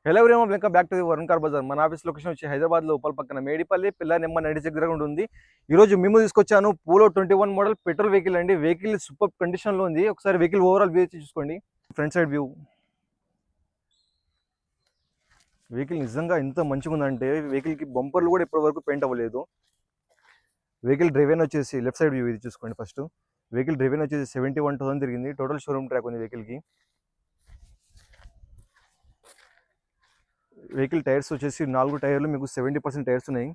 Hello everyone, welcome back to the Varun car Bazaar. మన office location వచ్చి హైదరాబాద్ లో ఉప్పల్ పక్కన మేడిపల్లి పిల్లర్ నెంబర్ 96 దగ్గర ఉంటుంది. ఈ రోజు మేము తీసుకొచ్చాను పోలో 21 మోడల్ పెట్రోల్ వెహికల్ అండి. వెహికల్ సూపర్ కండిషన్ లో ఉంది. ఒకసారి వెహికల్ ఓవరాల్ వ్యూ చూసుకోండి. Front side view. వెహికల్ నిజంగా ఎంత మంచిగా ఉందంటే వెహికల్ కి బంపర్లు కూడా ఇప్పటి వరకు పెయింట్ అవ్వలేదు. వెహికల్ డ్రైవెన్ వచ్చేసి లెఫ్ట్ సైడ్ వ్యూ ఇది చూసుకోండి. ఫస్ట్ వెహికల్ డ్రైవెన్ వచ్చేసి 71,000 తిరిగింది. టోటల్ షోరూమ్ ట్రాక్ ఉంది వెహికల్ కి. వెహికల్ టైర్స్ వచ్చేసి 4 టైర్లు మీకు 70% టైర్స్ ఉన్నాయి.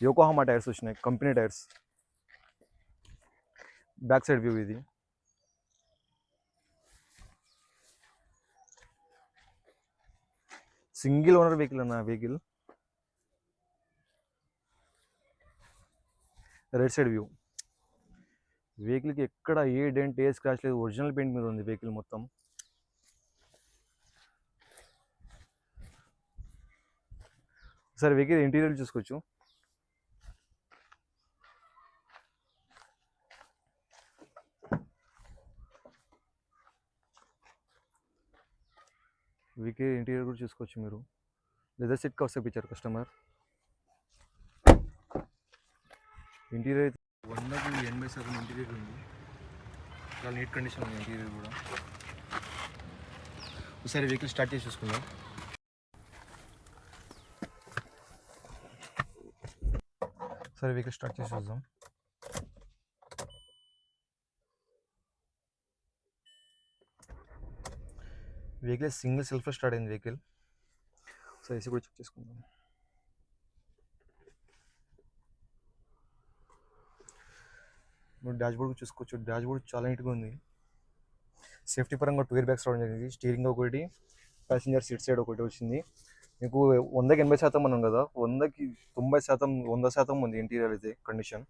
యోకోహామా టైర్స్ వచ్చినాయి, company tyres. Back side view ఇది. సింగిల్ ఓనర్ వెహికల్ అన్న వెహికల్. Right side view. వెహికల్కి ఎక్కడ ఏ డెంట్ ఏ స్క్రాచ్ లేదు. ఒరిజినల్ పెయింట్ మీద ఉంది వెహికల్ మొత్తం. ఒకసారి వెహికల్ ఇంటీరియర్ చూసుకోవచ్చు. వెహికల్ ఇంటీరియర్ కూడా చూసుకోవచ్చు మీరు. లెదర్ సీట్ కవర్స్ ఇచ్చారు కస్టమర్. ఇంటీరియర్ అయితే 100% ఇంటీరియర్ ఉంది. చాలా నీట్ కండిషన్ ఉంది ఇంటీరియర్ కూడా. ఒకసారి వెహికల్ స్టార్ట్ చేసి చూసుకుందాం. ఒకసారి వెహికల్ స్టార్ట్ చేసి చూద్దాం. వెహికల్ సింగిల్ సెల్ఫ్ స్టార్ట్ అయింది వెహికల్. సో ఏసీ కూడా చెక్ చేసుకుందాం. డాష్ బోర్డ్ చూసుకోవచ్చు. డాష్ బోర్డ్ చాలా నీట్గా ఉంది. సేఫ్టీ పరంగా 2 ఎయిర్ బ్యాగ్స్ రావడం జరిగింది. స్టీరింగ్ ఒకటి, ప్యాసింజర్ సీట్ సైడ్ ఒకటి వచ్చింది. మీకు 100కి 80% అన్నాం కదా, 100కి 90%, 100% ఉంది ఇంటీరియర్ అయితే కండిషన్.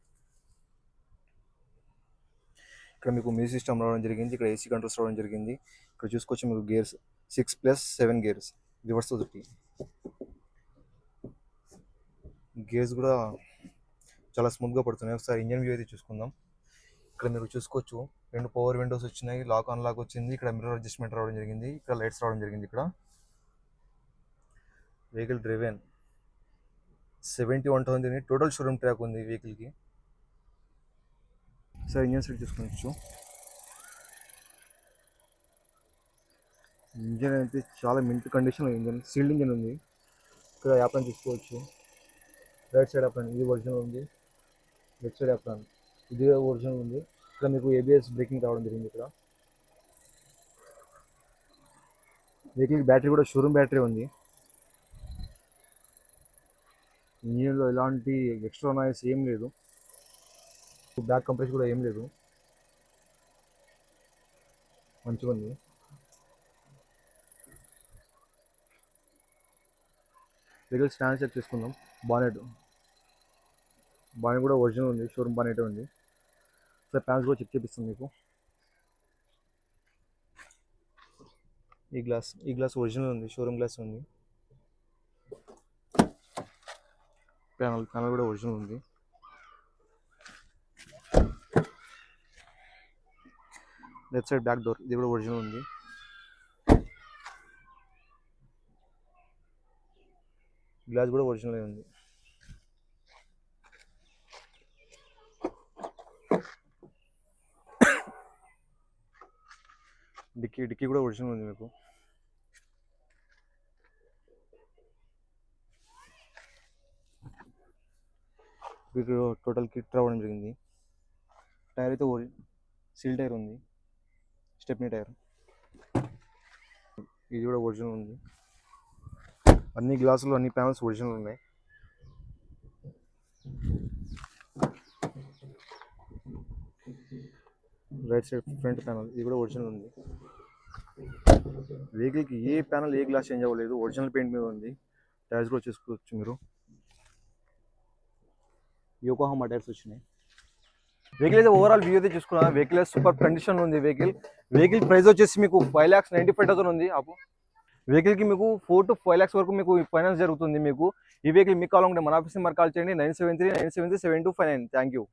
ఇక్కడ మీకు మ్యూజిక్ సిస్టమ్ రావడం జరిగింది. ఇక్కడ ఏసీ కంట్రోల్స్ రావడం జరిగింది. ఇక్కడ చూసుకోవచ్చు మీకు గేర్స్ 6+7 గేర్స్. రివర్స్ ఒకటి. గేర్స్ కూడా చాలా స్మూత్గా పడుతున్నాయి. ఒకసారి ఇంజన్ వ్యూ అయితే చూసుకుందాం. ఇక్కడ మీరు చూసుకోవచ్చు 2 పవర్ విండోస్ వచ్చినాయి. లాక్ ఆన్ లాక్ వచ్చింది. ఇక్కడ మిర్రర్ అడ్జస్ట్మెంట్ రావడం జరిగింది. ఇక్కడ లైట్స్ రావడం జరిగింది. ఇక్కడ vehicle driven 71,000 total showroom track ఉంది వెహికల్కి. సార్ ఇంజన్ సైడ్ చూసుకోవచ్చు. ఇంజన్ అయితే చాలా మింట్ కండిషన్లో ఇంజన్, సీల్డ్ ఇంజన్ ఉంది. ఇక్కడ యాప్రాన్ చూసుకోవచ్చు. రైట్ సైడ్ యాప్రాన్ ఇది ఒరిజినల్ ఉంది. లెఫ్ట్ సైడ్ యాప్రాన్ ఇది ఒరిజినల్ ఉంది. ఇక్కడ మీకు ఏబిఎస్ బ్రేకింగ్ రావడం జరిగింది. ఇక్కడ వెహికల్ బ్యాటరీ కూడా షోరూమ్ బ్యాటరీ ఉంది. ఇంజిన్లో ఎలాంటి ఎక్స్ట్రా నాయిస్ ఏం లేదు. బ్యాక్ కంప్రెస్ కూడా ఏం లేదు. మంచిగా ఉంది. వెహికల్ స్టాండ్ చెక్ చేసుకుందాం. బానెట్ కూడా ఒరిజినల్ ఉంది. షోరూమ్ బానెట్ ఉంది. సార్ ప్యాన్స్ కూడా చెక్ చేపిస్తాం మీకు. ఈ గ్లాస్ ఒరిజినల్ ఉంది. షోరూమ్ గ్లాస్ ఉంది. ప్యానల్ కూడా ఒరిజినల్ ఉంది. లెఫ్ట్ సైడ్ బ్యాక్ డోర్ ఇది కూడా ఒరిజినల్ ఉంది. గ్లాస్ కూడా ఒరిజినల్ ఉంది. డిక్కీ కూడా ఒరిజినల్ ఉంది మీకు. మీకు టోటల్ కిట్ రావడం జరిగింది. టైర్ అయితే సీల్ టైర్ ఉంది. స్టెప్నీ టైర్ ఇది కూడా ఒరిజినల్ ఉంది. అన్ని గ్లాసులు అన్ని ప్యానల్స్ ఒరిజినల్ ఉన్నాయి. రైట్ సైడ్ ఫ్రంట్ ప్యానల్ ఇది కూడా ఒరిజినల్ ఉంది. వెహికల్కి ఏ ప్యానల్ ఏ గ్లాస్ చేంజ్ అవ్వలేదు. ఒరిజినల్ పెయింట్ మీద ఉంది. టైర్స్ కూడా చూసుకోవచ్చు మీరు. యోకోహామా టైర్స్ వచ్చినాయి. వెహికల్ అయితే ఓవరాల్ వ్యూ అయితే చూసుకున్నా. వెహికల్ సూపర్ కండిషన్ ఉంది. వెహికల్ ప్రైస్ వచ్చేసి మీకు 5,95,000 ఉంది. వెహికల్కి మీకు 4 to 5 lakhs వరకు మీకు ఫైనాన్స్ జరుగుతుంది. మీకు ఈ వెహికల్ మీకు కావాలంటే మన ఆఫీస్ నెంబర్ కాల్ చేయండి. 973-973-7259. Thank you.